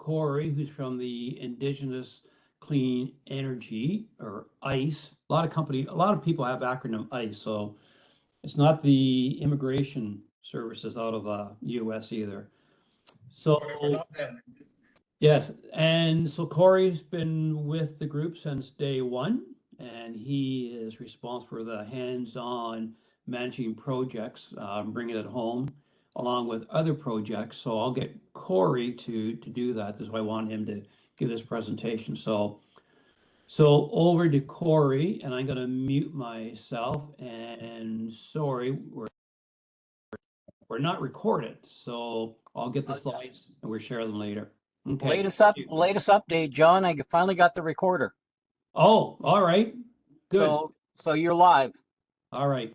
Corey, who's from the Indigenous Clean Energy, or ICE. A lot of people have acronym ICE, so it's not the immigration services out of the US either. So We're not them. yes, and so Corey's been with the group since day one, and he is responsible for the hands-on managing projects, bringing it home, along with other projects. So I'll get Corey to do that. This is why I want him to give this presentation. So over to Corey, and I'm going to mute myself. And sorry, we're not recorded, so I'll get the slides and we'll share them later. Okay. Latest update, John. I finally got the recorder. Oh, all right. Good. So you're live. All right.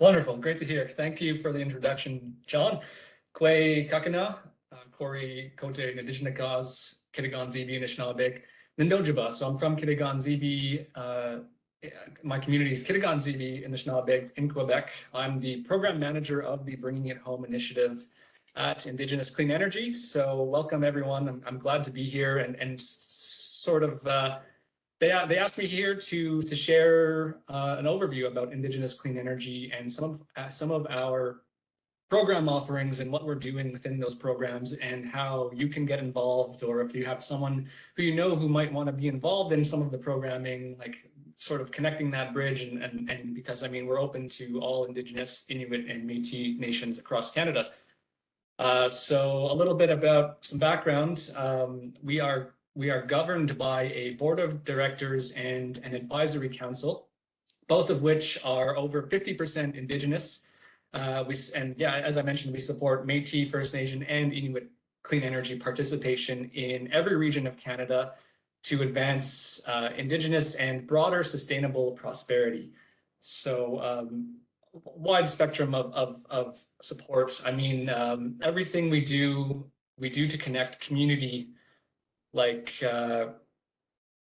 Wonderful. Great to hear. Thank you for the introduction, John. Kwe Kakana, Corey Kote Indigenous Kitigan Zibi Anishinaabe, Nindojaba. So I'm from Kitigan Zibi. My community is Kitigan Zibi Anishinaabe in Quebec. I'm the program manager of the Bringing It Home initiative at Indigenous Clean Energy. So welcome everyone. I'm glad to be here and sort of they asked me here to share an overview about Indigenous Clean Energy and some of our program offerings and what we're doing within those programs and how you can get involved, or if you have someone who you know who might want to be involved in some of the programming, like sort of connecting that bridge and because I mean we're open to all Indigenous, Inuit and Métis nations across Canada. So a little bit about some background. We are governed by a board of directors and an advisory council, both of which are over 50% Indigenous. As I mentioned, we support Métis, First Nation, and Inuit clean energy participation in every region of Canada to advance Indigenous and broader sustainable prosperity. So wide spectrum of support. I mean, everything we do to connect community, like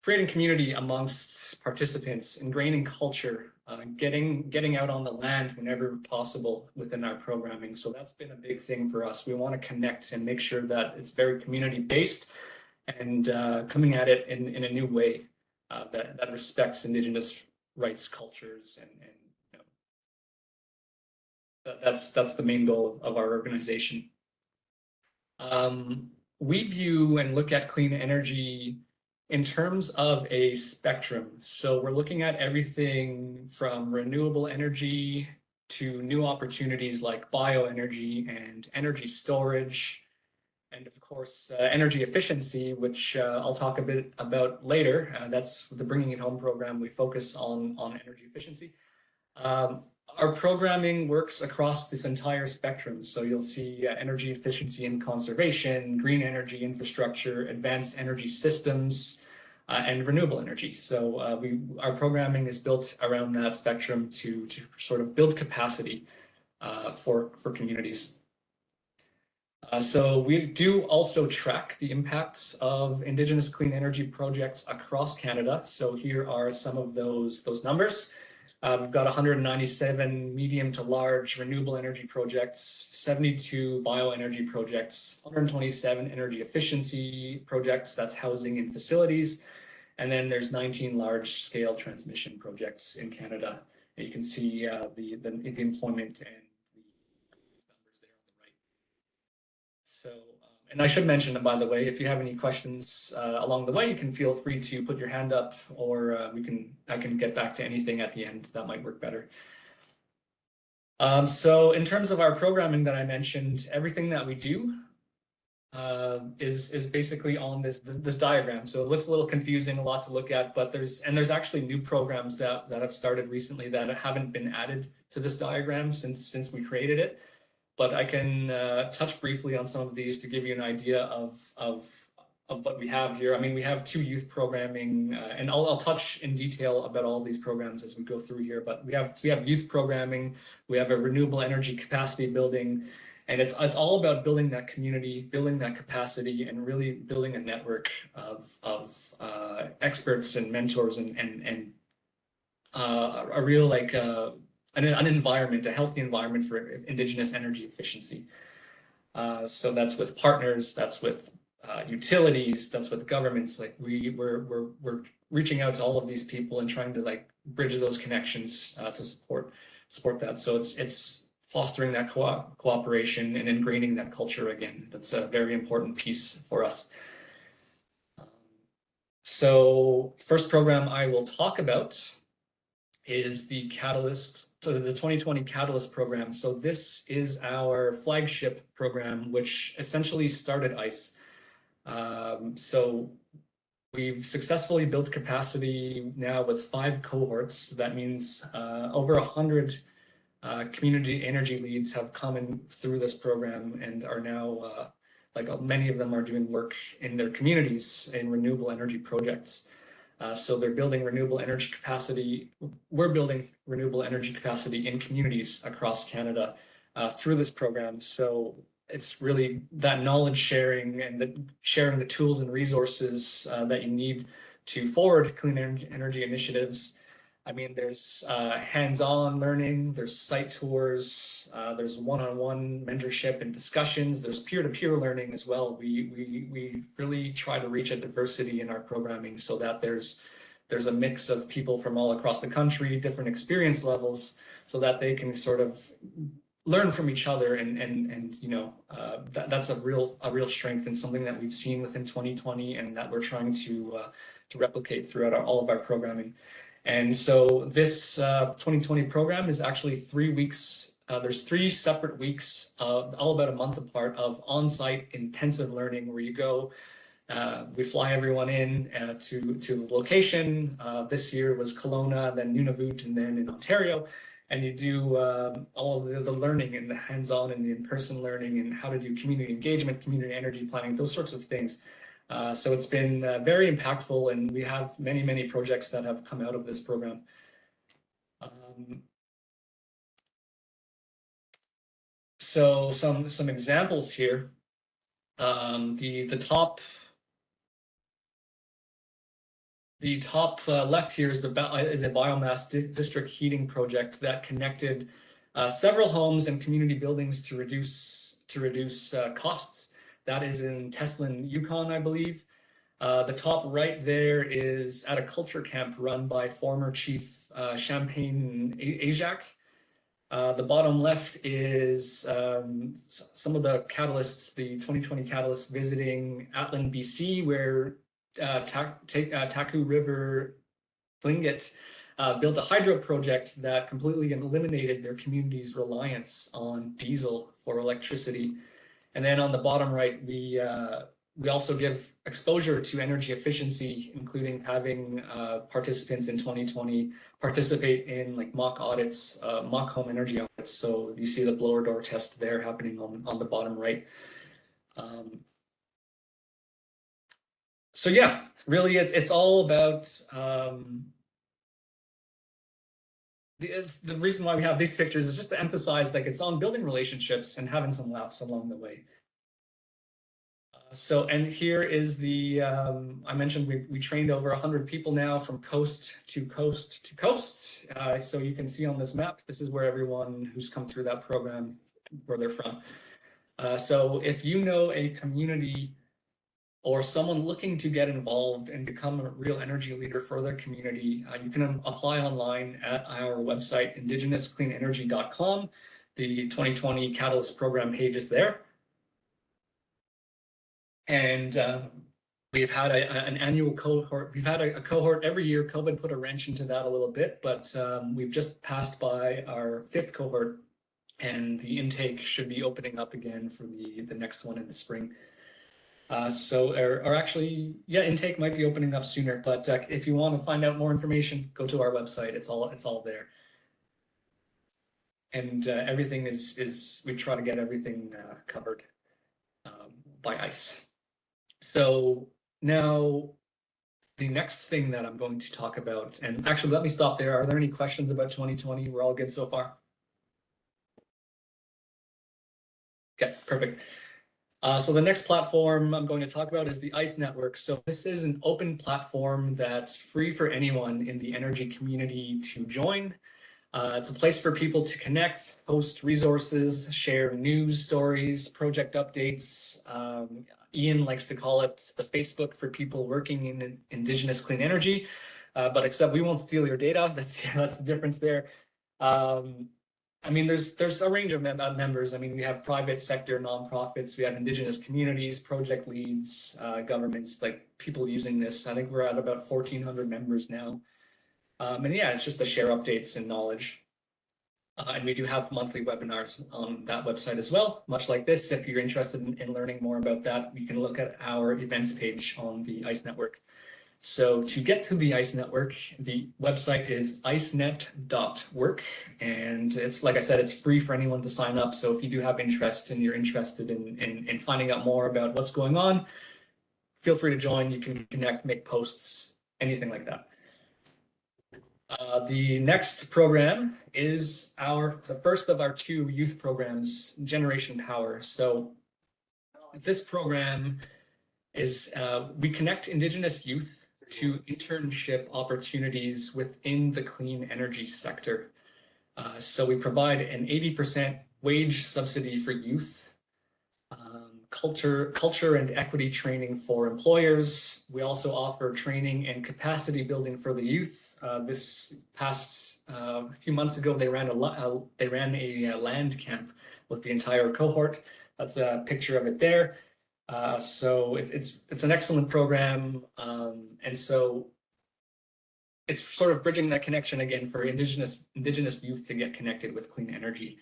creating community amongst participants, ingraining culture, getting out on the land whenever possible within our programming. So that's been a big thing for us. We want to connect and make sure that it's very community based and coming at it in a new way that respects Indigenous rights, cultures, and you know, that's the main goal of our organization. We view and look at clean energy in terms of a spectrum. So we're looking at everything from renewable energy to new opportunities like bioenergy and energy storage, and of course, energy efficiency, which I'll talk a bit about later. That's the Bringing It Home program. We focus on energy efficiency. Our programming works across this entire spectrum. So you'll see energy efficiency and conservation, green energy infrastructure, advanced energy systems, and renewable energy. So our programming is built around that spectrum to sort of build capacity for communities. So we do also track the impacts of Indigenous clean energy projects across Canada. So here are some of those numbers. We've got 197 medium to large renewable energy projects, 72 bioenergy projects, 127 energy efficiency projects, that's housing and facilities. And then there's 19 large scale transmission projects in Canada. And you can see the employment and the numbers there on the right. So, and I should mention, by the way, if you have any questions along the way, you can feel free to put your hand up, or I can get back to anything at the end. That might work better. So in terms of our programming that I mentioned, everything that we do is basically on this diagram. So it looks a little confusing, a lot to look at, but there's actually new programs that have started recently that haven't been added to this diagram since we created it. But I can touch briefly on some of these to give you an idea of what we have here. I mean, we have 2 youth programming, and I'll touch in detail about all these programs as we go through here. But we have youth programming, we have a renewable energy capacity building, and it's all about building that community, building that capacity, and really building a network of experts and mentors and a real an environment, a healthy environment for Indigenous energy efficiency. So that's with partners, that's with utilities, that's with governments. Like we're reaching out to all of these people and trying to like bridge those connections to support that. So it's fostering that cooperation and ingraining that culture again. That's a very important piece for us. So first program I will talk about is the Catalyst, so the 2020 Catalyst program. So this is our flagship program, which essentially started ICE. So we've successfully built capacity now with 5 cohorts. That means over 100 community energy leads have come in through this program and are now, like many of them are doing work in their communities in renewable energy projects. So they're building renewable energy capacity. We're building renewable energy capacity in communities across Canada through this program. So it's really that knowledge sharing and sharing the tools and resources that you need to forward clean energy initiatives. I mean, there's hands-on learning, there's site tours, there's one-on-one mentorship and discussions, there's peer-to-peer learning as well. We really try to reach a diversity in our programming so that there's a mix of people from all across the country, different experience levels, so that they can sort of learn from each other and you know, that's a real strength and something that we've seen within 2020 and that we're trying to replicate throughout all of our programming. And so this 2020 program is actually 3 weeks. There's 3 separate weeks, all about a month apart, of on-site intensive learning where you go. We fly everyone in to the location. This year was Kelowna, then Nunavut, and then in Ontario. And you do all of the learning and the hands-on and the in-person learning and how to do community engagement, community energy planning, those sorts of things. So it's been very impactful, and we have many projects that have come out of this program. So some examples here. The top left here is a biomass district heating project that connected several homes and community buildings to reduce costs. That is in Teslin, Yukon, I believe. The top right there is at a culture camp run by former Chief Champagne Ajac. The bottom left is some of the catalysts, the 2020 catalysts visiting Atlan, BC, where Taku River Tlingit built a hydro project that completely eliminated their community's reliance on diesel for electricity. And then on the bottom right, we also give exposure to energy efficiency, including having participants in 2020 participate in like mock audits, mock home energy audits. So you see the blower door test there happening on the bottom right. So yeah, really it's all about the reason why we have these pictures is just to emphasize like it's on building relationships and having some laughs along the way. So, and here is the, I mentioned we trained over 100 people now from coast to coast to coast. So you can see on this map, this is where everyone who's come through that program, where they're from. So if you know a community or someone looking to get involved and become a real energy leader for their community, you can apply online at our website, indigenouscleanenergy.com. The 2020 Catalyst program page is there. And we've had an annual cohort. We've had a cohort every year. COVID put a wrench into that a little bit, but we've just passed by our 5th cohort, and the intake should be opening up again for the next one in the spring. Or actually, yeah, intake might be opening up sooner. But if you want to find out more information, go to our website. It's all there. And everything is we try to get everything covered by ICE. So now the next thing that I'm going to talk about, and actually let me stop there. Are there any questions about 2020? We're all good so far? Okay, perfect. So the next platform I'm going to talk about is the ICE network. So this is an open platform that's free for anyone in the energy community to join. It's a place for people to connect, post resources, share news stories, project updates. Ian likes to call it the Facebook for people working in Indigenous clean energy, but except we won't steal your data. That's the difference there. I mean, there's a range of members. I mean, we have private sector nonprofits, we have Indigenous communities, project leads, governments, like people using this. I think we're at about 1,400 members now. And yeah, it's just to share updates and knowledge. And we do have monthly webinars on that website as well, much like this. If you're interested in learning more about that, you can look at our events page on the ICE network. So to get to the ICE network, the website is icenet.work. And it's, like I said, it's free for anyone to sign up. So if you do have interest and you're interested in finding out more about what's going on, feel free to join. You can connect, make posts, anything like that. The next program is the first of our 2 youth programs, Generation Power. So this program is, we connect Indigenous youth to internship opportunities within the clean energy sector. So we provide an 80% wage subsidy for youth, culture and equity training for employers. We also offer training and capacity building for the youth. This past a few months ago, they ran a land camp with the entire cohort. That's a picture of it there. So it's an excellent program, and so it's sort of bridging that connection again for Indigenous youth to get connected with clean energy.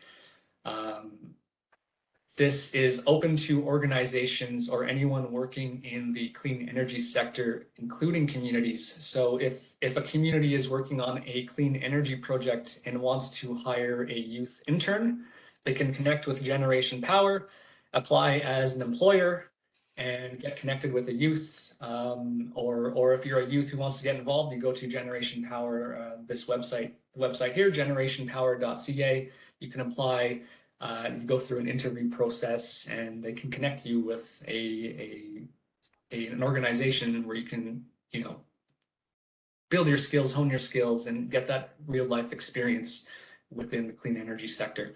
This is open to organizations or anyone working in the clean energy sector, including communities. So if a community is working on a clean energy project and wants to hire a youth intern, they can connect with Generation Power, apply as an employer, and get connected with a youth. Or if you're a youth who wants to get involved, you go to Generation Power, this website here, generationpower.ca. You can apply. You go through an interview process, and they can connect you with an organization where you can, build your skills, hone your skills, and get that real life experience within the clean energy sector.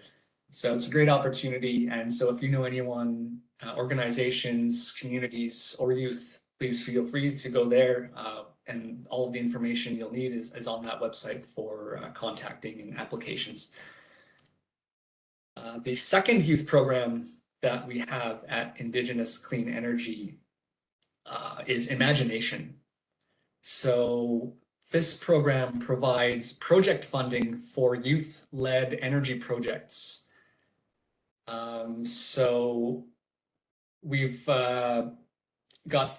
So it's a great opportunity. And so if you know anyone, organizations, communities, or youth, please feel free to go there. And all of the information you'll need is on that website for contacting and applications. The second youth program that we have at Indigenous Clean Energy is Imagination. So this program provides project funding for youth-led energy projects. So we've got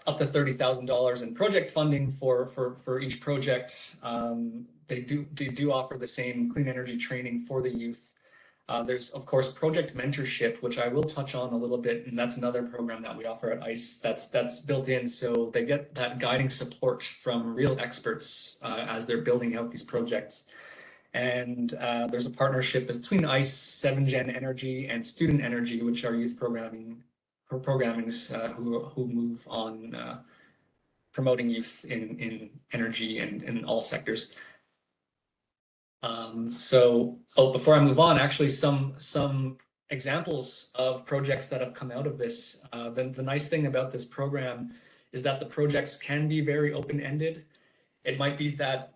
up to $30,000 in project funding for each project. They do offer the same clean energy training for the youth. There's, of course, project mentorship, which I will touch on a little bit, and that's another program that we offer at ICE that's built in, so they get that guiding support from real experts as they're building out these projects. And there's a partnership between ICE, 7Gen Energy, and Student Energy, which are youth programmings who move on promoting youth in energy and in all sectors. Before I move on, actually some examples of projects that have come out of this. The nice thing about this program is that the projects can be very open-ended. It might be that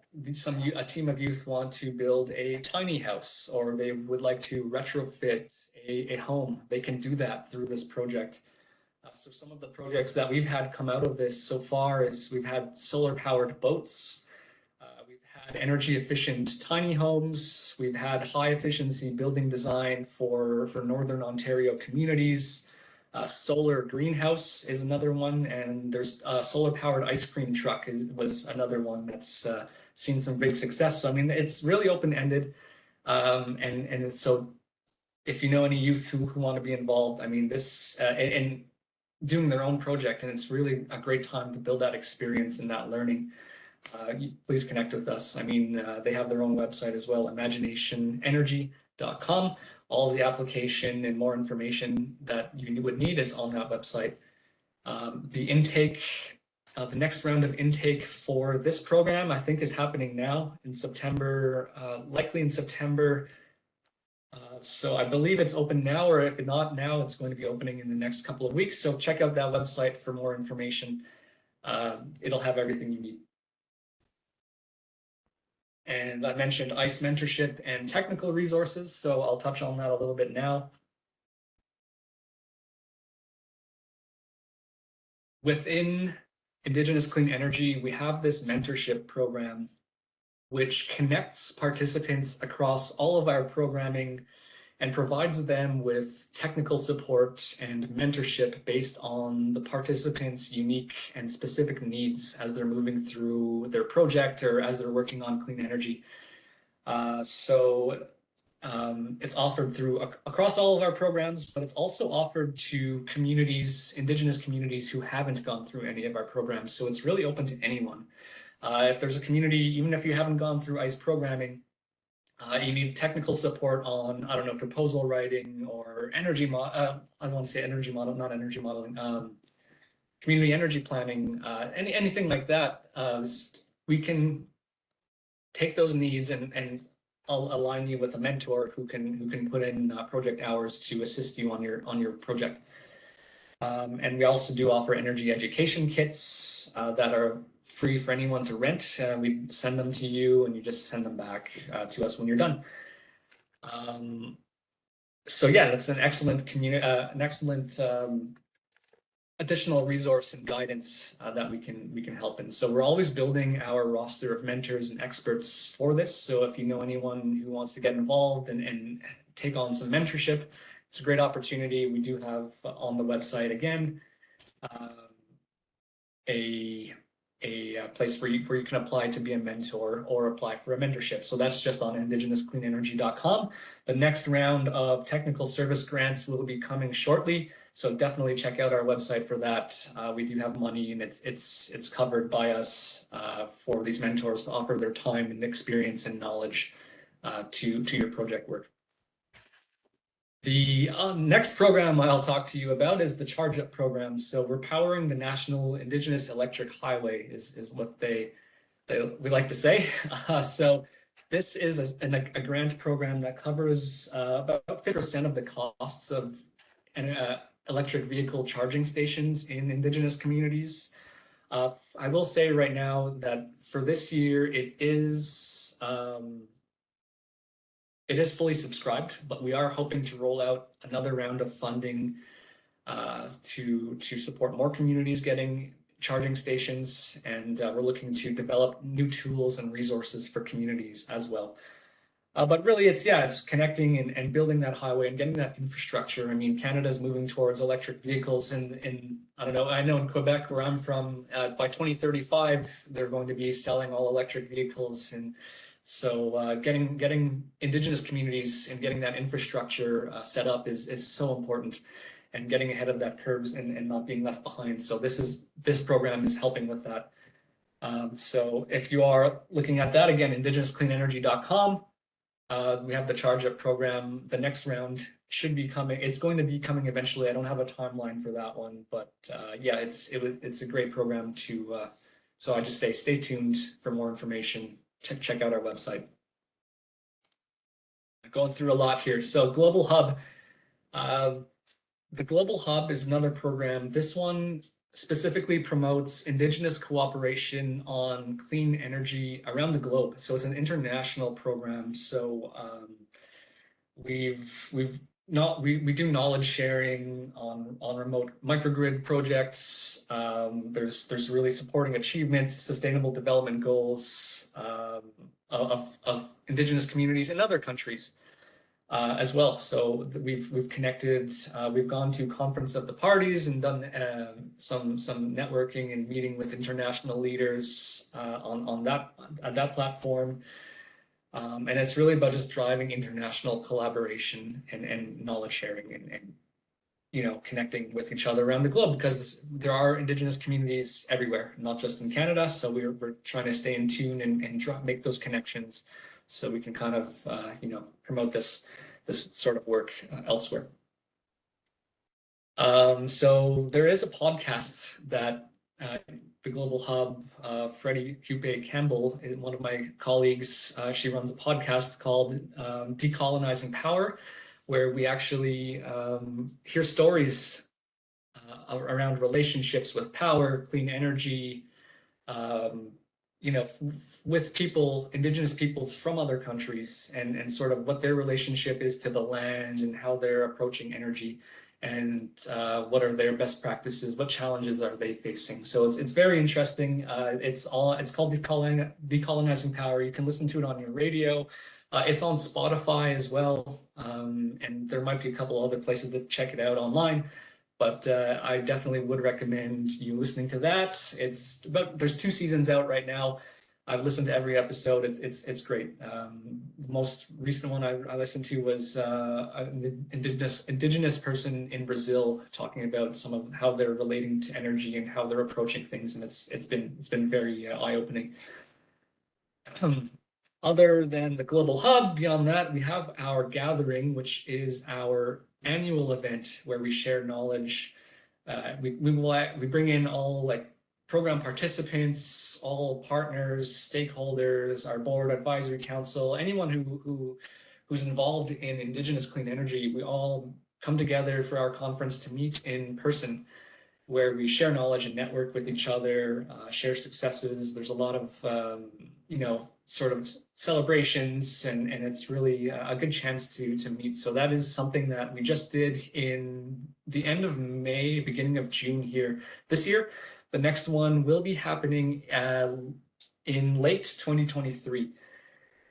a team of youth want to build a tiny house, or they would like to retrofit a home. They can do that through this project. So some of the projects that we've had come out of this so far is we've had solar-powered boats. Energy efficient tiny homes. We've had high efficiency building design for Northern Ontario communities. Solar greenhouse is another one, and there's a solar powered ice cream truck was another one that's seen some big success. So I mean, it's really open ended, and so if you know any youth who want to be involved, I mean, this in doing their own project, and it's really a great time to build that experience and that learning. Please connect with us. I mean, they have their own website as well, imaginationenergy.com. All the application and more information that you would need is on that website. The intake The next round of intake for this program, I think, is happening now in September, likely in September. So I believe it's open now, or if not now, it's going to be opening in the next couple of weeks. So check out that website for more information. It'll have everything you need. And I mentioned ICE mentorship and technical resources, so I'll touch on that a little bit now. Within Indigenous Clean Energy, we have this mentorship program which connects participants across all of our programming and provides them with technical support and mentorship based on the participants' unique and specific needs as they're moving through their project or as they're working on clean energy. It's offered through across all of our programs, but it's also offered to communities, Indigenous communities who haven't gone through any of our programs. So it's really open to anyone. If there's a community, even if you haven't gone through ICE programming, you need technical support on, I don't know, proposal writing or energy I don't want to say energy model, not energy modeling, community energy planning, anything like that. We can take those needs and I'll align you with a mentor who can put in project hours to assist you on your project. And we also do offer energy education kits that are free for anyone to rent. We send them to you and you just send them back to us when you're done. So yeah, that's an excellent additional resource and guidance that we can help in. So we're always building our roster of mentors and experts for this. So if you know anyone who wants to get involved and take on some mentorship, it's a great opportunity. We do have on the website again a place where you can apply to be a mentor or apply for a mentorship. So that's just on indigenouscleanenergy.com. The next round of technical service grants will be coming shortly. So definitely check out our website for that. We do have money and it's covered by us for these mentors to offer their time and experience and knowledge to your project work. The next program I'll talk to you about is the Charge Up program. So we're powering the National Indigenous Electric Highway is what we like to say. So this is a grant program that covers about 50% of the costs of electric vehicle charging stations in Indigenous communities. I will say right now that for this year, it is fully subscribed, but we are hoping to roll out another round of funding to support more communities getting charging stations, and we're looking to develop new tools and resources for communities as well. But really, it's connecting and building that highway and getting that infrastructure. I mean, Canada's moving towards electric vehicles, and I don't know. I know in Quebec, where I'm from, by 2035, they're going to be selling all electric vehicles, and so getting Indigenous communities and getting that infrastructure set up is so important, and getting ahead of that curves and not being left behind. So this program is helping with that. So if you are looking at that, again, indigenouscleanenergy.com. We have the Charge Up program. The next round should be coming. It's going to be coming eventually. I don't have a timeline for that one, but yeah, it's a great program to. So I just say stay tuned for more information. Check out our website. Going through a lot here. So Global Hub. The Global Hub is another program. This one specifically promotes Indigenous cooperation on clean energy around the globe. So it's an international program. So we do knowledge sharing on remote microgrid projects. There's really supporting achievements, sustainable development goals of Indigenous communities in other countries. As well. So we've connected, we've gone to Conference of the Parties and done some networking and meeting with international leaders on that platform. And it's really about just driving international collaboration and knowledge sharing and connecting with each other around the globe, because there are Indigenous communities everywhere, not just in Canada. So we're trying to stay in tune and make those connections, so we can kind of, promote this sort of work elsewhere. So there is a podcast that the Global Hub, Freddie Hupe Campbell, one of my colleagues, she runs a podcast called Decolonizing Power, where we actually hear stories around relationships with power, clean energy, with people, Indigenous peoples from other countries, and sort of what their relationship is to the land and how they're approaching energy, and what are their best practices, what challenges are they facing. So it's very interesting. It's called Decolonizing Power. You can listen to it on your radio. It's on Spotify as well, and there might be a couple other places to check it out online. But I definitely would recommend you listening to that. There's 2 seasons out right now. I've listened to every episode. It's great. The most recent one I listened to was an indigenous person in Brazil talking about some of how they're relating to energy and how they're approaching things, and it's been very eye-opening. Other than the Global Hub, beyond that, we have our gathering, which is our annual event where we share knowledge. We bring in all program participants, all partners, stakeholders, our board, advisory council, anyone who's involved in Indigenous clean energy. We all come together for our conference to meet in person, where we share knowledge and network with each other, share successes. There's a lot of sort of celebrations, and it's really a good chance to meet. So that is something that we just did in the end of May, beginning of June here this year. The next one will be happening in late 2023.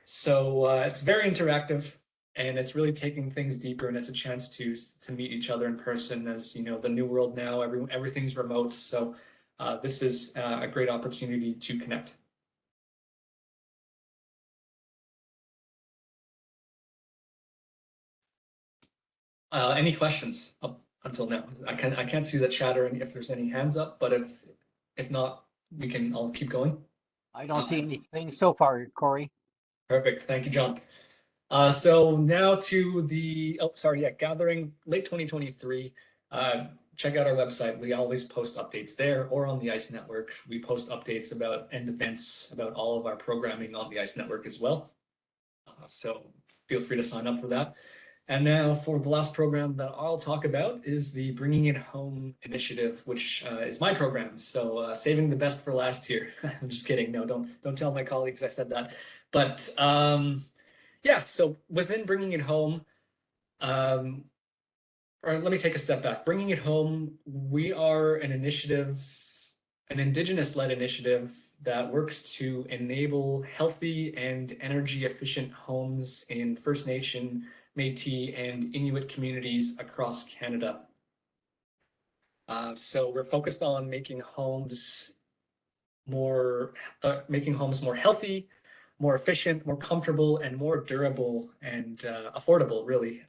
So it's very interactive, and it's really taking things deeper, and it's a chance to meet each other in person. As you know, the new world now, everything's remote. So this is a great opportunity to connect. Any questions up until now? I can't see the chat or if there's any hands up, but if not, I'll keep going. I don't see anything so far, Corey. Perfect. Thank you, John. So now to the gathering late 2023. Check out our website. We always post updates there or on the ICE network. We post updates about end events, about all of our programming on the ICE network as well. So feel free to sign up for that. And now for the last program that I'll talk about is the Bringing It Home initiative, which is my program. So saving the best for last here. I'm just kidding. No, don't tell my colleagues I said that. But so within Bringing It Home, or let me take a step back. Bringing It Home, we are an initiative, an Indigenous-led initiative that works to enable healthy and energy-efficient homes in First Nation, Métis, and Inuit communities across Canada. So we're focused on making homes more healthy, more efficient, more comfortable, and more durable and affordable, really.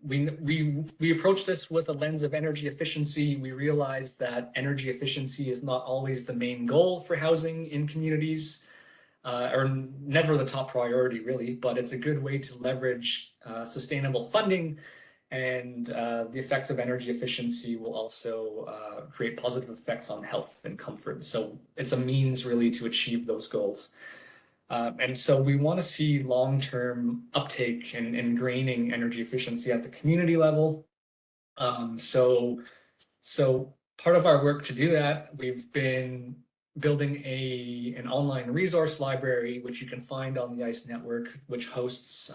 We approach this with a lens of energy efficiency. We realize that energy efficiency is not always the main goal for housing in communities, or never the top priority, really, but it's a good way to leverage sustainable funding, and the effects of energy efficiency will also create positive effects on health and comfort. So it's a means, really, to achieve those goals. And so we want to see long-term uptake and ingraining energy efficiency at the community level. So part of our work to do that, we've been building an online resource library, which you can find on the ICE network, which hosts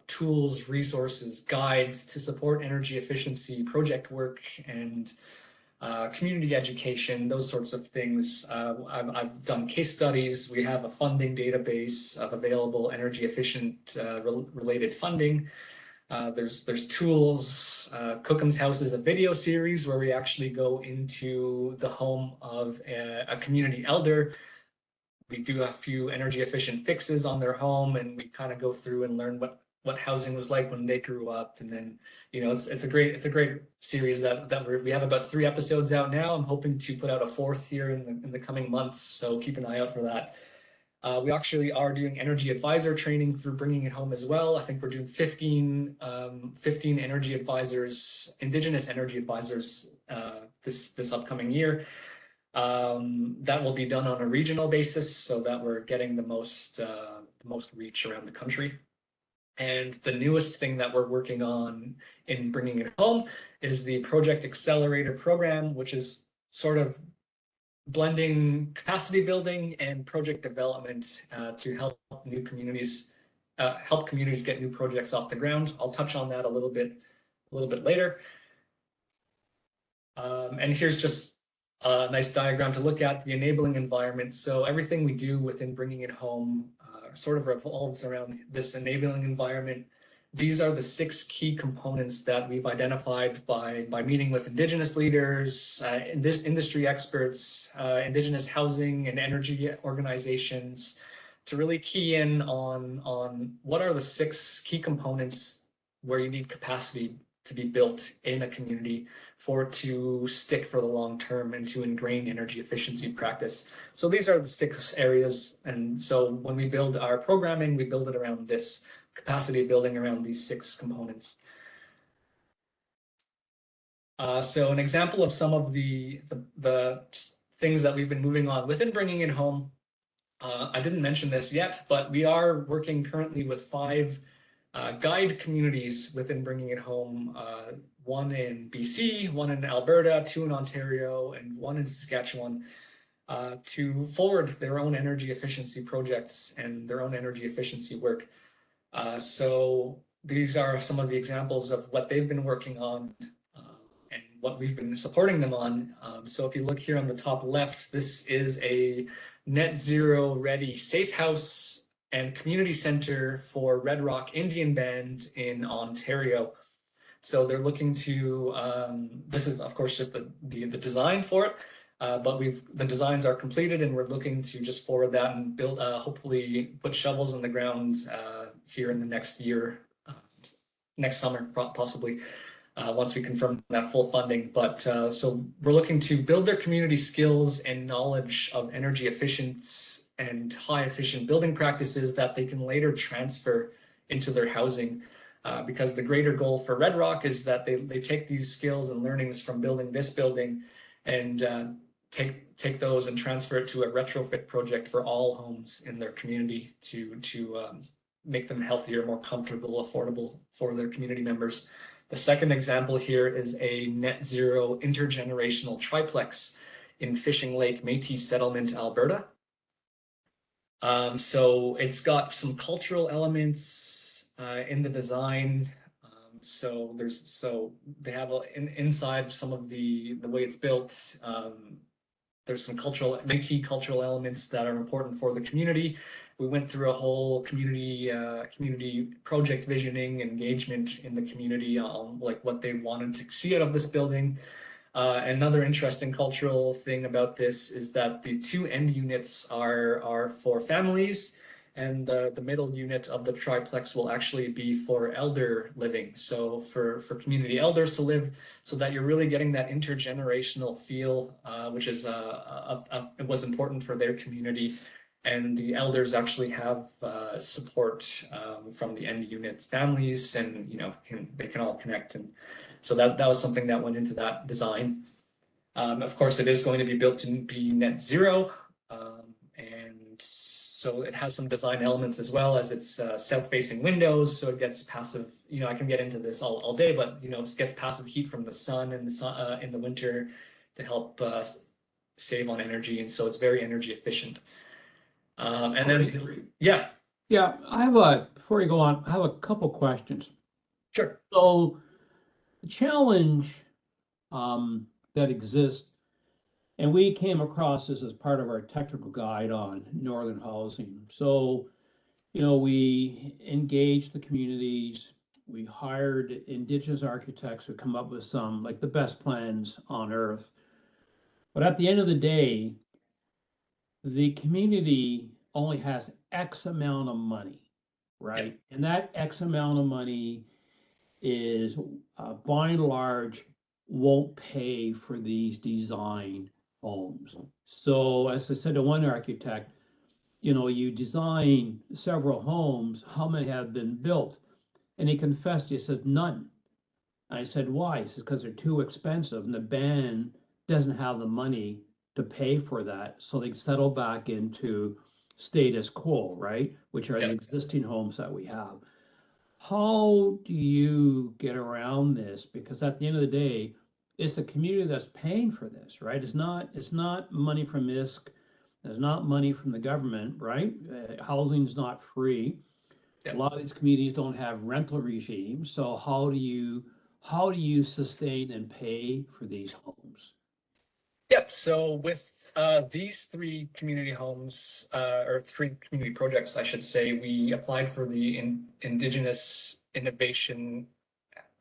tools, resources, guides to support energy efficiency project work and community education, those sorts of things. I've done case studies. We have a funding database of available energy efficient related funding. There's tools. Cookham's House is a video series where we actually go into the home of a community elder. We do a few energy efficient fixes on their home, and we kind of go through and learn what housing was like when they grew up. And then, it's a great series that we have about 3 episodes out now. I'm hoping to put out a 4th here in the coming months, so keep an eye out for that. We actually are doing energy advisor training through Bringing It Home as well. I think we're doing 15 energy advisors, Indigenous energy advisors, this upcoming year. That will be done on a regional basis so that we're getting the most reach around the country. And the newest thing that we're working on in bringing it home is the Project Accelerator program, which is sort of blending capacity building and project development to help communities get new projects off the ground. I'll touch on that a little bit later. And here's just a nice diagram to look at, the enabling environment. So everything we do within bringing it home sort of revolves around this enabling environment. These are the 6 key components that we've identified by meeting with Indigenous leaders, industry experts, Indigenous housing and energy organizations, to really key in on what are the 6 key components where you need capacity to be built in a community for it to stick for the long term and to ingrain energy efficiency practice. So these are the 6 areas. And so when we build our programming, we build it around this capacity building around these 6 components. So an example of some of the things that we've been moving on within bringing it home. I didn't mention this yet, but we are working currently with 5 guide communities within bringing it home, 1 in BC, 1 in Alberta, 2 in Ontario, and 1 in Saskatchewan, to forward their own energy efficiency projects and their own energy efficiency work. So these are some of the examples of what they've been working on and what we've been supporting them on. So if you look here on the top left, this is a net zero ready safe house and community center for Red Rock Indian Band in Ontario. So they're looking to, this is of course just the design for it, but the designs are completed and we're looking to just forward that and build, hopefully put shovels in the ground here in the next year, next summer possibly, once we confirm that full funding. But so we're looking to build their community skills and knowledge of energy efficiency and high efficient building practices that they can later transfer into their housing. Because the greater goal for Red Rock is that they take these skills and learnings from building this building and take those and transfer it to a retrofit project for all homes in their community to make them healthier, more comfortable, affordable for their community members. The second example here is a net zero intergenerational triplex in Fishing Lake Métis Settlement, Alberta. So it's got some cultural elements in the design. So they have inside some of the way it's built. There's some Métis cultural elements that are important for the community. We went through a whole community project visioning engagement in the community on like what they wanted to see out of this building. Another interesting cultural thing about this is that the 2 end units are for families, and the middle unit of the triplex will actually be for elder living. So for community elders to live, so that you're really getting that intergenerational feel, which is it was important for their community. And the elders actually have support from the end unit families, and they can all connect. And so that was something that went into that design. Of course, it is going to be built to be net zero, and so it has some design elements as well, as it's south-facing windows, so it gets passive. I can get into this all day, but it gets passive heat from the sun in the winter to help save on energy, and so it's very energy efficient. And then, yeah. Before you go on, I have a couple questions. Sure. So the challenge that exists, and we came across this as part of our technical guide on northern housing. So, we engaged the communities, we hired Indigenous architects who come up with some, like the best plans on earth. But at the end of the day, the community only has X amount of money, right? And that X amount of money is by and large won't pay for these design homes. So as I said to one architect, you design several homes, how many have been built? And he confessed, he said, none. And I said, why? He says, because they're too expensive and the band doesn't have the money to pay for that, so they settle back into status quo, right? Which are the Yeah. existing homes that we have. How do you get around this? Because at the end of the day, it's the community that's paying for this, right? It's not money from ISK, there's not money from the government, right? Housing's not free. A Yeah. lot of these communities don't have rental regimes, so how do you sustain and pay for these homes? Yep. So with these three community homes, or three community projects, I should say, we applied for the Indigenous Innovation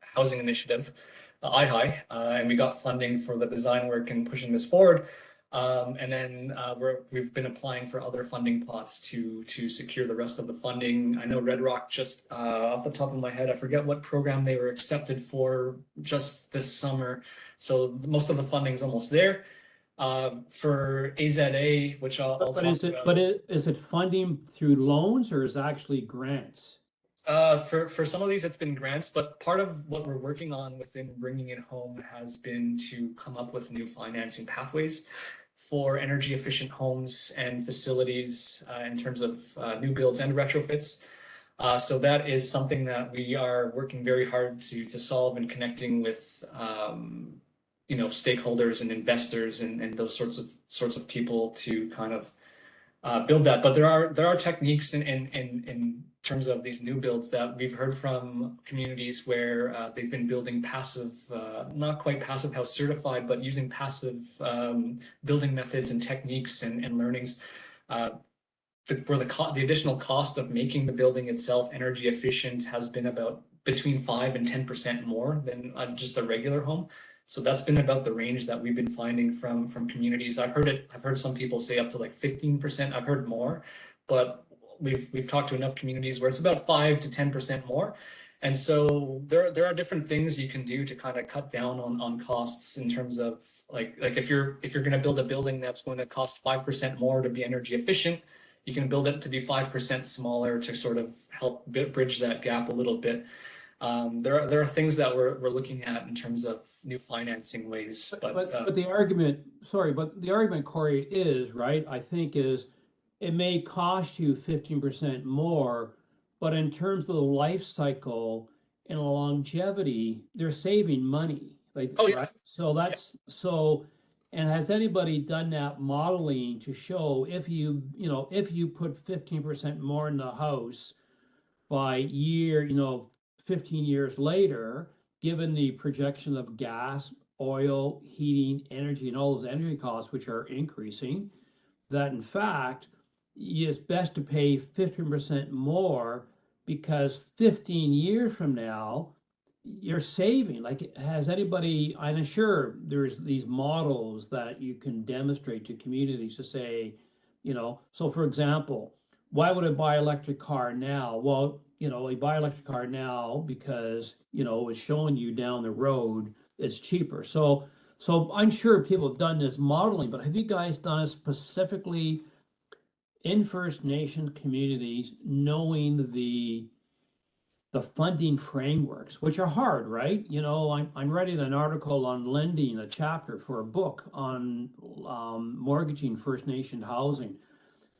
Housing Initiative, IHI, and we got funding for the design work and pushing this forward. And then we've been applying for other funding pots to secure the rest of the funding. I know Red Rock, just off the top of my head, I forget what program they were accepted for just this summer. So most of the funding is almost there. For AZA, which I'll But talk is it, about. but is it funding through loans or is it actually grants? For some of these, it's been grants, but part of what we're working on within bringing it home has been to come up with new financing pathways for energy efficient homes and facilities in terms of new builds and retrofits. So that is something that we are working very hard to solve, and connecting with stakeholders and investors and those sorts of people to kind of build that. But there are techniques in terms of these new builds that we've heard from communities where they've been building passive, not quite passive house certified, but using passive building methods and techniques and learnings. Where the additional cost of making the building itself energy efficient has been about between 5 and 10% more than just a regular home. So that's been about the range that we've been finding from communities. I've heard some people say up to like 15%. I've heard more, but we've talked to enough communities where it's about 5 to 10% more. And so there are different things you can do to kind of cut down on costs in terms of like if you're going to build a building that's going to cost 5% more to be energy efficient, you can build it to be 5% smaller to sort of help bridge that gap a little bit. There are things that we're looking at in terms of new financing ways, But the argument, Corey, is right. I think is it may cost you 15% more, but in terms of the life cycle and longevity, they're saving money. Like, oh yeah, right? So that's so. And has anybody done that modeling to show if you put 15% more in the house by year, 15 years later, given the projection of gas, oil, heating, energy, and all those energy costs, which are increasing, that in fact, it's best to pay 15% more because 15 years from now, you're saving. Like, has anybody, I'm sure there's these models that you can demonstrate to communities to say, so for example, why would I buy electric car now? Well, I buy electric car now because, it's showing you down the road it's cheaper. So I'm sure people have done this modeling, but have you guys done it specifically in First Nation communities, knowing the funding frameworks, which are hard, right? I'm writing an article on lending, a chapter for a book on mortgaging First Nation housing.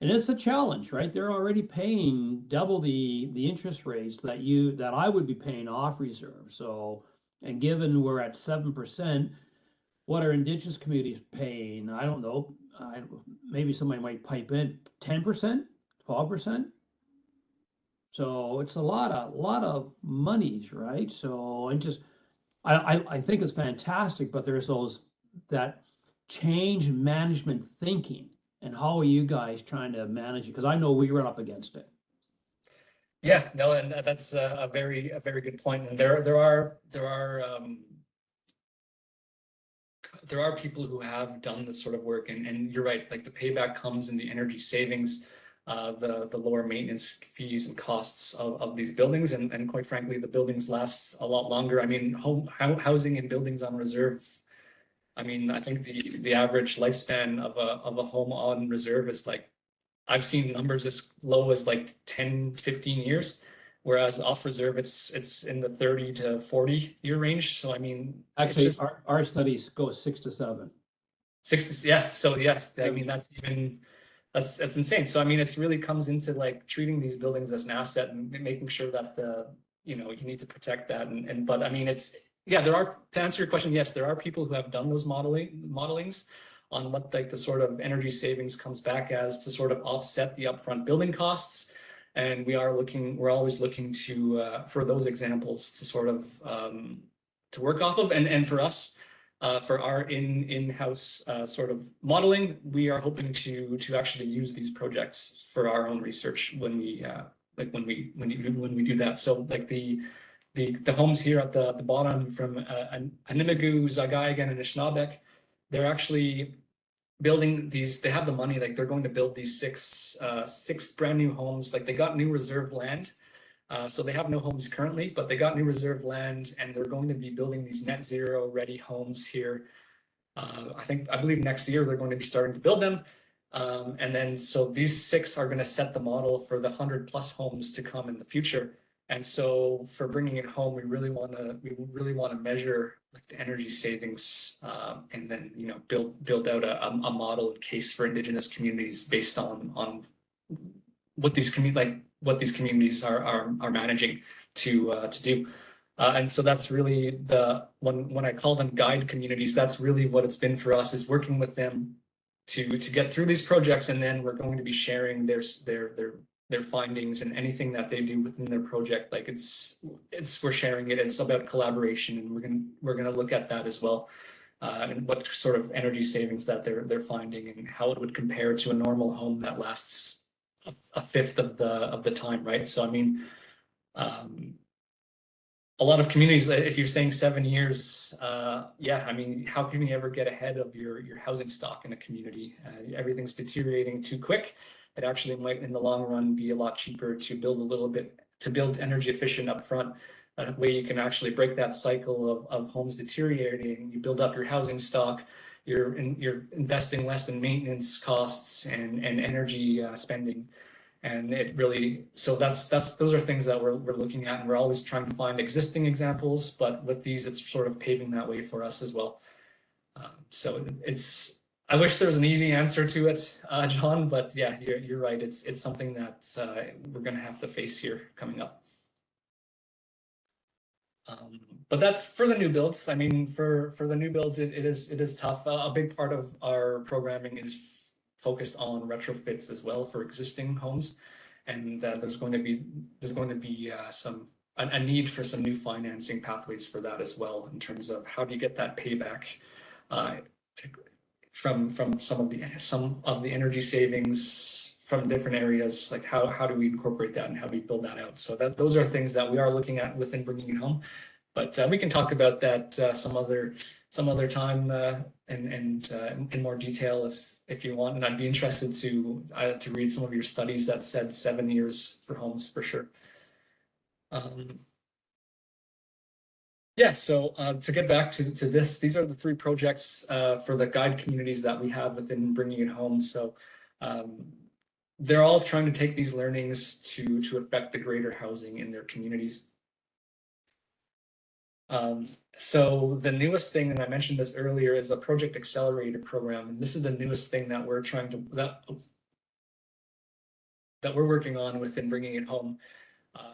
And it's a challenge, right? They're already paying double the interest rates that I would be paying off reserve. So, and given we're at 7%, what are Indigenous communities paying? I don't know. Maybe somebody might pipe in 10%, 12%. So it's a lot of monies, right? So I think it's fantastic, but there's that change management thinking, and how are you guys trying to manage it? Because I know we run up against it. yeah, no, and that's a very good point. And there are people who have done this sort of work, and you're right, like the payback comes in the energy savings, the lower maintenance fees and costs of these buildings, and quite frankly, the buildings last a lot longer. I mean, housing and buildings on reserve. I mean, I think the average lifespan of a home on reserve is like, I've seen numbers as low as like 10, 15 years, whereas off reserve it's in the 30 to 40 year range. So I mean, it's Actually, just our studies go 6 to 7. 60, yeah. So yeah, I mean, that's insane. So I mean, it's really comes into like treating these buildings as an asset and making sure that you need to protect that. But I mean, yeah, to answer your question, yes, there are people who have done those modelings on what like the sort of energy savings comes back as to sort of offset the upfront building costs. And we're always looking to for those examples to sort of to work off of. And for us, for our in-house sort of modeling, we are hoping to actually use these projects for our own research when we do that. So like the homes here at the bottom from Animegu, Zagaigan, and Anishinabek, they're actually building these. They have the money, like they're going to build these six brand new homes. Like they got new reserve land. So they have no homes currently, but they got new reserve land, and they're going to be building these net zero ready homes here. I believe next year they're going to be starting to build them. And then so these 6 are going to set the model for the 100+ homes to come in the future. And so for bringing it home, we really want to measure like the energy savings, and then build out a model and case for Indigenous communities based on what these communities are managing to do. And so that's really when I call them guide communities, that's really what it's been for us, is working with them to get through these projects, and then we're going to be sharing their findings and anything that they do within their project. Like we're sharing it. It's about collaboration, and we're gonna look at that as well, and what sort of energy savings that they're finding, and how it would compare to a normal home that lasts a fifth of the time, right? So I mean, a lot of communities, if you're saying 7 years, yeah, I mean, how can you ever get ahead of your housing stock in a community? Everything's deteriorating too quick. It actually might, in the long run, be a lot cheaper to build energy efficient upfront. That way you can actually break that cycle of homes deteriorating. You build up your housing stock. You're investing less in maintenance costs and energy spending. And it really, so those are things that we're looking at, and we're always trying to find existing examples, but with these, it's sort of paving that way for us as well. So I wish there was an easy answer to it, John, but yeah, you're right. It's something that we're going to have to face here coming up. But that's for the new builds. I mean, for the new builds, it is tough. A big part of our programming is focused on retrofits as well for existing homes, and there's going to be a need for some new financing pathways for that as well, in terms of how do you get that payback from some of the energy savings from different areas. Like how do we incorporate that and how do we build that out? So those are things that we are looking at within bringing it home. But we can talk about that some other time and in more detail if you want. And I'd be interested to read some of your studies that said 7 years for homes for sure. Yeah, so to get back to this, these are the 3 projects for the guide communities that we have within bringing it home. So they're all trying to take these learnings to affect the greater housing in their communities. So the newest thing, and I mentioned this earlier, is a Project Accelerator program. And this is the newest thing that we're we're working on within bringing it home.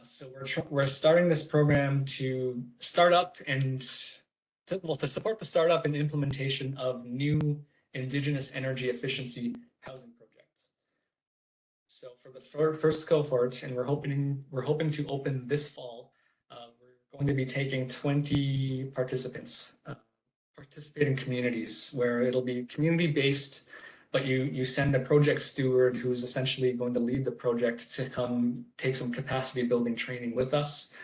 So we're starting this program to start up and to support the startup and implementation of new Indigenous energy efficiency housing projects. So for the first cohort, and we're hoping to open this fall, we're going to be taking 20 participants, participating communities, where it'll be community-based, but you send a project steward who's essentially going to lead the project to come take some capacity building training with us,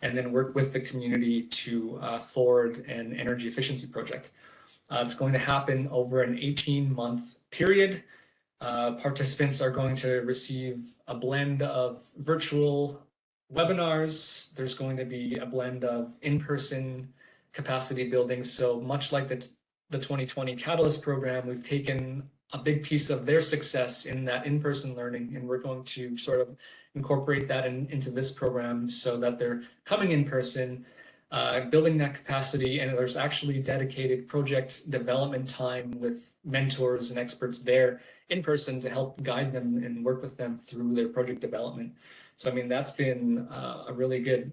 and then work with the community to forward an energy efficiency project. It's going to happen over an 18-month period. Participants are going to receive a blend of virtual webinars. There's going to be a blend of in-person capacity building. So much like the 2020 Catalyst program, we've taken a big piece of their success in that in-person learning, and we're going to sort of incorporate that into this program so that they're coming in person, building that capacity, and there's actually dedicated project development time with mentors and experts there in person to help guide them and work with them through their project development. So I mean, that's been a really good.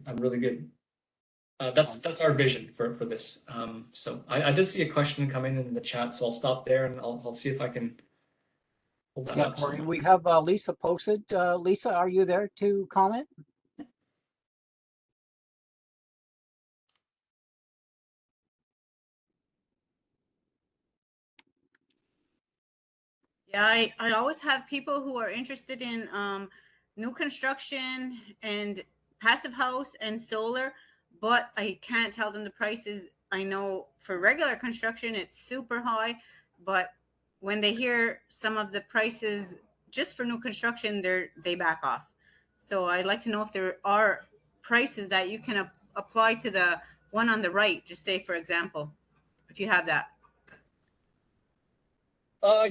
That's our vision for this. So I did see a question come in the chat, so I'll stop there and I'll see if I can pull that Yeah, up. Corey, we have Lisa posted. Lisa, are you there to comment? Yeah, I always have people who are interested in new construction and passive house and solar, but I can't tell them the prices. I know for regular construction, it's super high, but when they hear some of the prices just for new construction, they back off. So I'd like to know if there are prices that you can apply to the one on the right, just say, for example, if you have that.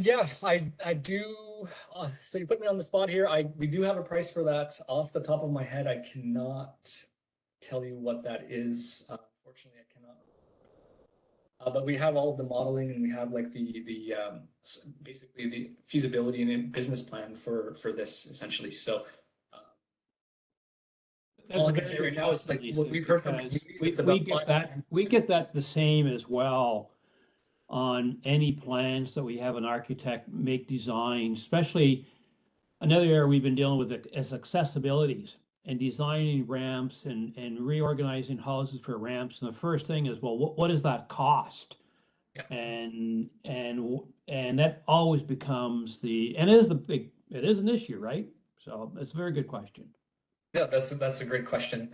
Yeah, I do. So you put me on the spot here. We do have a price for that. Off the top of my head, I cannot tell you what that is. Unfortunately, I cannot. But we have all of the modeling, and we have like basically the feasibility and business plan for this essentially. So all I can say right now is like what we've heard from communities. We get that the same as well on any plans that we have an architect make designs, especially another area we've been dealing with is accessibilities and designing ramps and reorganizing houses for ramps. And the first thing is, well, what does that cost? Yeah. And that always becomes and it is an issue, right? So it's a very good question. Yeah, that's a great question.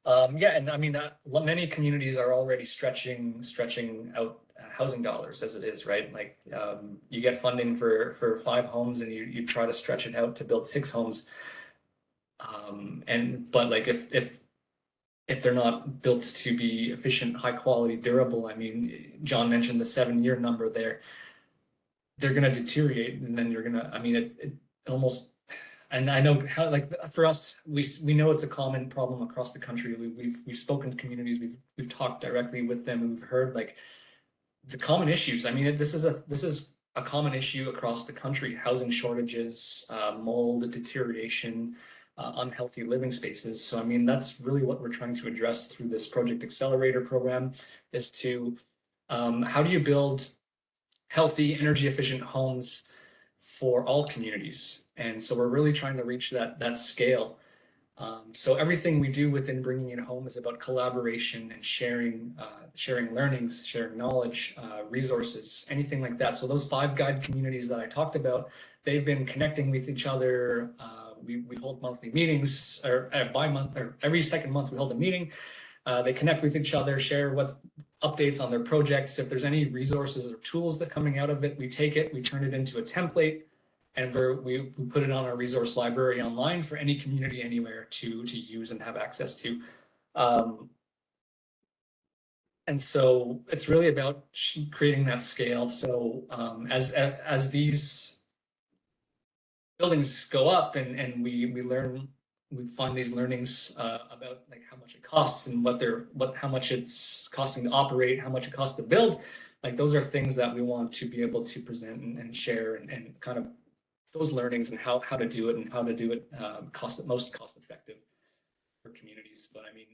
Yeah, and I mean, many communities are already stretching out housing dollars as it is, right? Like you get funding for 5 homes, and you try to stretch it out to build 6 homes. But like if they're not built to be efficient, high quality, durable, I mean, John mentioned the 7-year number there. They're going to deteriorate, and then you're going to. I mean, it almost. And I know how, like, for us, we know it's a common problem across the country. We've spoken to communities, we've talked directly with them, and we've heard like the common issues. I mean, this is a common issue across the country: housing shortages, mold, deterioration, unhealthy living spaces. So I mean, that's really what we're trying to address through this Project Accelerator program, is to how do you build healthy, energy efficient homes for all communities. And so we're really trying to reach that scale. So everything we do within Bringing It Home is about collaboration and sharing learnings, sharing knowledge, resources, anything like that. So those 5 guide communities that I talked about, they've been connecting with each other. We hold monthly meetings, or every second month we hold a meeting. They connect with each other, share what updates on their projects. If there's any resources or tools that coming out of it, we take it, we turn it into a template, and we put it on our resource library online for any community anywhere to use and have access to. And so it's really about creating that scale. So as these buildings go up and we learn, we find these learnings about like how much it costs and how much it's costing to operate, how much it costs to build. Like those are things that we want to be able to present and share and kind of those learnings and how to do it and how to do it most cost effective for communities. But I mean,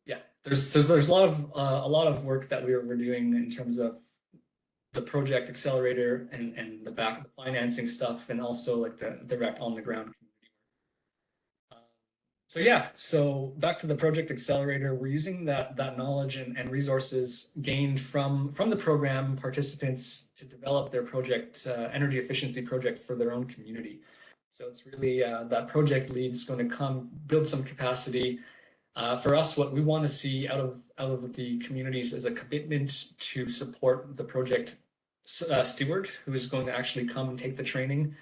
yeah, there's a lot of work that we're doing in terms of the Project Accelerator and the financing stuff, and also like the direct on the ground community work. So yeah, so back to the Project Accelerator, we're using that knowledge and resources gained from the program participants to develop their project, energy efficiency project for their own community. So it's really that project lead's going to come build some capacity. For us, what we want to see out of the communities is a commitment to support the project steward, who is going to actually come and take the training,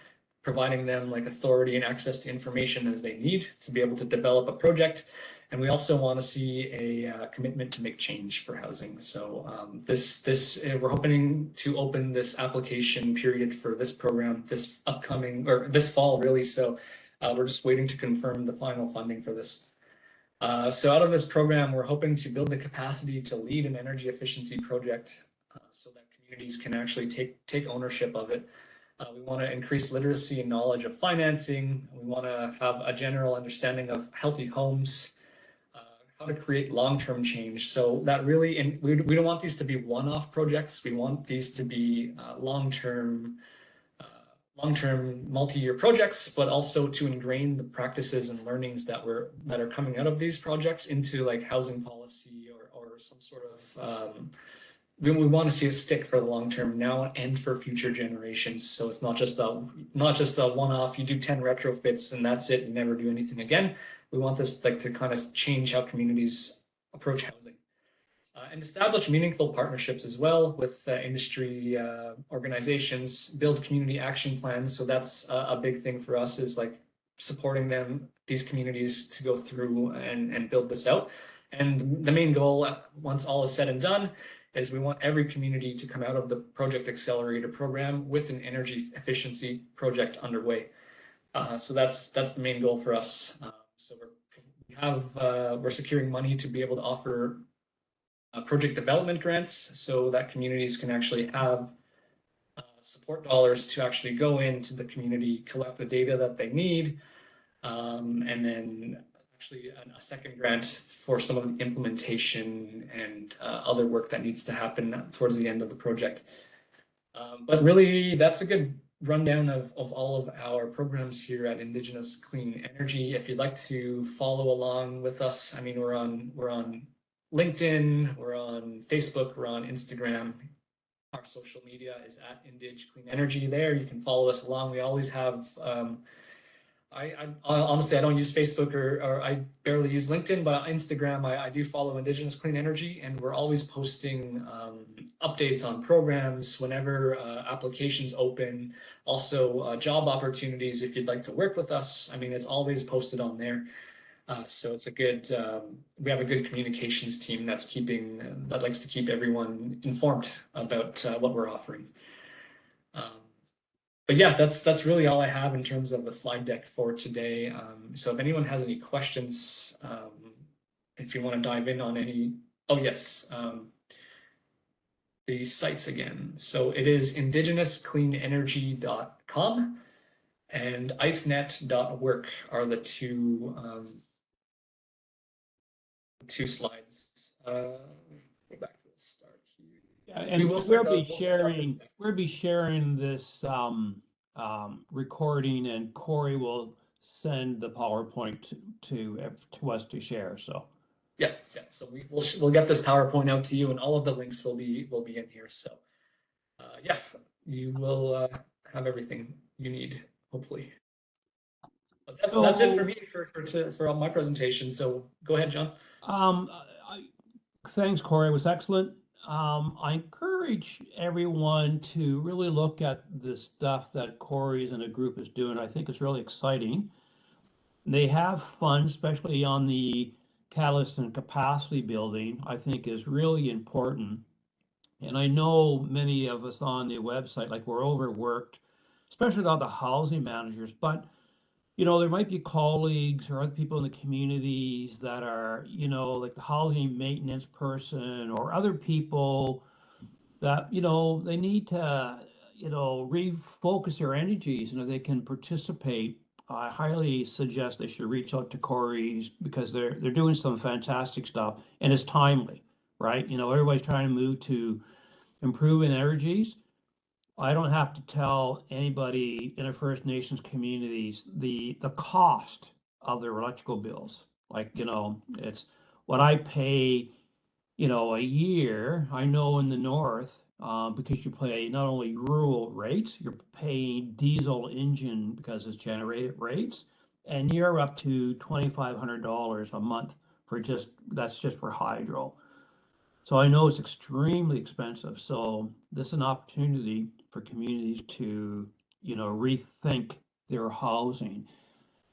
providing them like authority and access to information as they need to be able to develop a project. And we also want to see a commitment to make change for housing. So we're hoping to open this application period for this program this fall, really. So we're just waiting to confirm the final funding for this. So out of this program, we're hoping to build the capacity to lead an energy efficiency project so that communities can actually take ownership of it. We want to increase literacy and knowledge of financing. We want to have a general understanding of healthy homes, how to create long-term change. So that really, and we don't want these to be one-off projects. We want these to be long-term multi-year projects, but also to ingrain the practices and learnings that are coming out of these projects into like housing policy or some sort of we want to see it stick for the long term now and for future generations. So it's not just a one-off, you do 10 retrofits and that's it, and never do anything again. We want this like to kind of change how communities approach housing. And establish meaningful partnerships as well with industry organizations, build community action plans. So that's a big thing for us, is like supporting these communities to go through and build this out. And the main goal, once all is said and done, is we want every community to come out of the Project Accelerator program with an energy efficiency project underway. So that's the main goal for us. So we're securing money to be able to offer project development grants so that communities can actually have support dollars to actually go into the community, collect the data that they need, and then actually a second grant for some of the implementation and other work that needs to happen towards the end of the project. But really, that's a good rundown of all of our programs here at Indigenous Clean Energy. If you'd like to follow along with us, I mean, we're on LinkedIn, we're on Facebook, we're on Instagram. Our social media is at Indig Clean Energy. There, you can follow us along. We always have. I honestly, I don't use Facebook or I barely use LinkedIn, but Instagram, I do follow Indigenous Clean Energy, and we're always posting updates on programs whenever applications open. Also, job opportunities if you'd like to work with us. I mean, it's always posted on there. So it's a good, we have a good communications team that likes to keep everyone informed about what we're offering. But yeah, that's really all I have in terms of the slide deck for today. So if anyone has any questions, if you want to dive in on any, oh yes, the sites again. So it is indigenouscleanenergy.com and icenet.work are the two slides. Go back to the start here. Yeah, and we'll be sharing this recording, and Corey will send the PowerPoint to us to share. So yeah. So we'll get this PowerPoint out to you, and all of the links will be in here. So yeah, you will have everything you need, hopefully. But that's it for me for my presentation. So go ahead, John. Thanks, Corey. It was excellent. I encourage everyone to really look at the stuff that Corey's and a group is doing. I think it's really exciting. They have fun, especially on the catalyst and capacity building, I think is really important. And I know many of us on the website, like we're overworked, especially all the housing managers, but there might be colleagues or other people in the communities that are, like the housing maintenance person or other people that, they need to, refocus their energies, and if they can participate. I highly suggest they should reach out to Corey's, because they're doing some fantastic stuff, and it's timely, right? Everybody's trying to move to improving energies. I don't have to tell anybody in a First Nations communities the cost of their electrical bills. Like, it's what I pay, a year. I know in the north, because you pay not only rural rates, you're paying diesel engine because it's generated rates, and you're up to $2,500 a month that's just for hydro. So I know it's extremely expensive. So this is an opportunity for communities to, rethink their housing.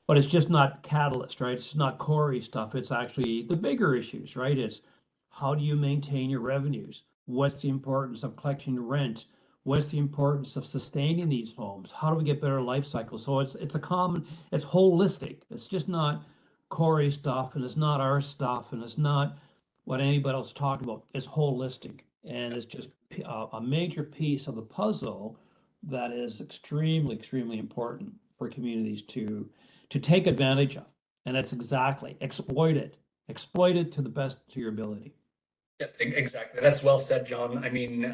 But it's just not catalyst, right? It's not Corey stuff. It's actually the bigger issues, right? It's how do you maintain your revenues? What's the importance of collecting rent? What's the importance of sustaining these homes? How do we get better life cycles? So it's holistic. It's just not Corey's stuff, and it's not our stuff, and it's not what anybody else talked about. It's holistic, and it's just a major piece of the puzzle that is extremely, extremely important for communities to take advantage of. And that's exactly exploit it to the best to your ability. Yeah, exactly. That's well said, John. I mean,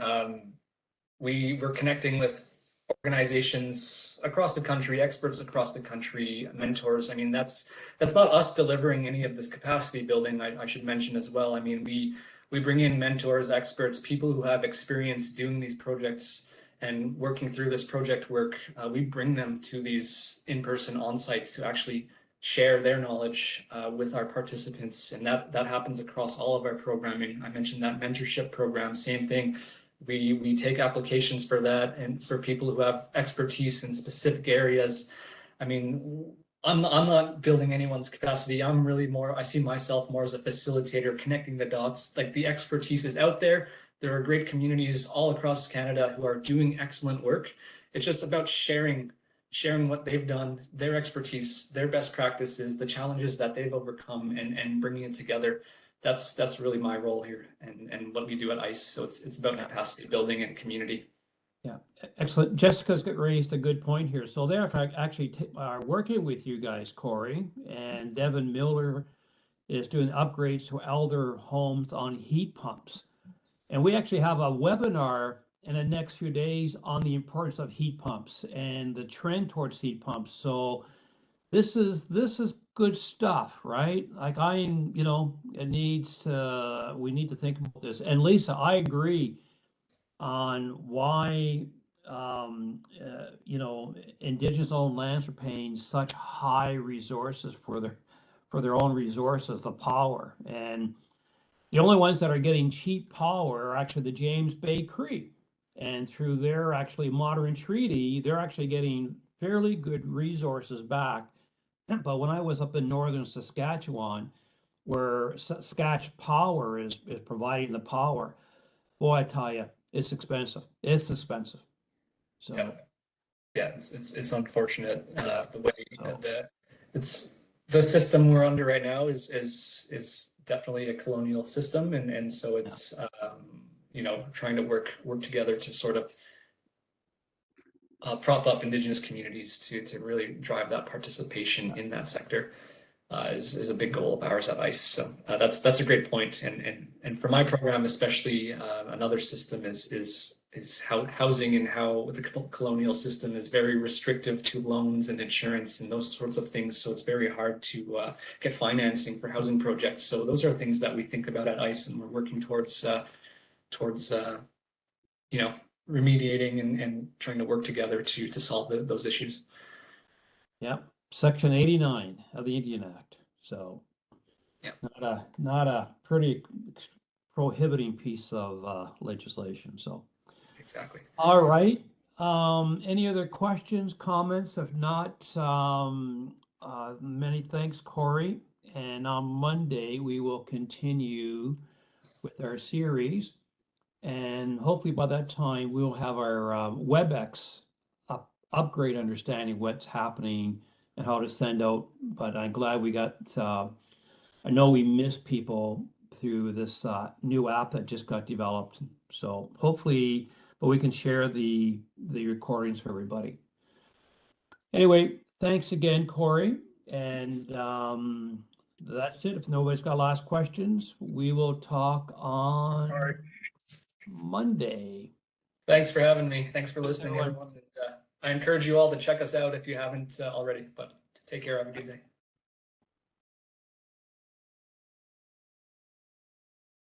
we're connecting with organizations across the country, experts across the country, mentors. I mean, that's not us delivering any of this capacity building. I should mention as well. I mean, we bring in mentors, experts, people who have experience doing these projects and working through this project work. We bring them to these in-person on-sites to actually share their knowledge with our participants, and that happens across all of our programming. I mentioned that mentorship program, same thing. We take applications for that, and for people who have expertise in specific areas. I mean, I'm not building anyone's capacity. I'm really more, I see myself more as a facilitator, connecting the dots. Like, the expertise is out there. There are great communities all across Canada who are doing excellent work. It's just about sharing what they've done, their expertise, their best practices, the challenges that they've overcome, and bringing it together. That's really my role here, and what we do at ICE. So it's about capacity building and community. Yeah, excellent. Jessica's raised a good point here. So they're actually are working with you guys, Corey, and Devin Miller is doing upgrades to elder homes on heat pumps. And we actually have a webinar in the next few days on the importance of heat pumps and the trend towards heat pumps. So this is good stuff, right? Like, we need to think about this. And Lisa, I agree on why Indigenous owned lands are paying such high resources for their own resources, the power. And the only ones that are getting cheap power are actually the James Bay Cree. And through their actually modern treaty, they're actually getting fairly good resources back. But when I was up in northern Saskatchewan, where Saskatch Power is providing the power, boy, I tell you, it's expensive. It's expensive. So yeah, it's unfortunate the way it's the system we're under right now is definitely a colonial system, and so it's trying to work together to sort of prop up Indigenous communities to really drive that participation in that sector is a big goal of ours at ICE. So that's a great point. And for my program especially, another system is how housing, and how the colonial system is very restrictive to loans and insurance and those sorts of things. So it's very hard to get financing for housing projects. So those are things that we think about at ICE, and we're working towards remediating and trying to work together to solve those issues. yeah, Section 89 of the Indian Act. So yeah, not a pretty prohibiting piece of legislation. So exactly. All right. Any other questions, comments? If not, many thanks, Corey. And on Monday, we will continue with our series. And hopefully by that time, we'll have our WebEx upgrade, understanding what's happening and how to send out. But I'm glad we got, I know we missed people through this new app that just got developed. So hopefully, but we can share the recordings for everybody. Anyway, thanks again, Corey. And that's it. If nobody's got last questions, we will talk on Monday. Thanks for having me. Thanks for listening, everyone. And, I encourage you all to check us out if you haven't already. But take care. Have a good day.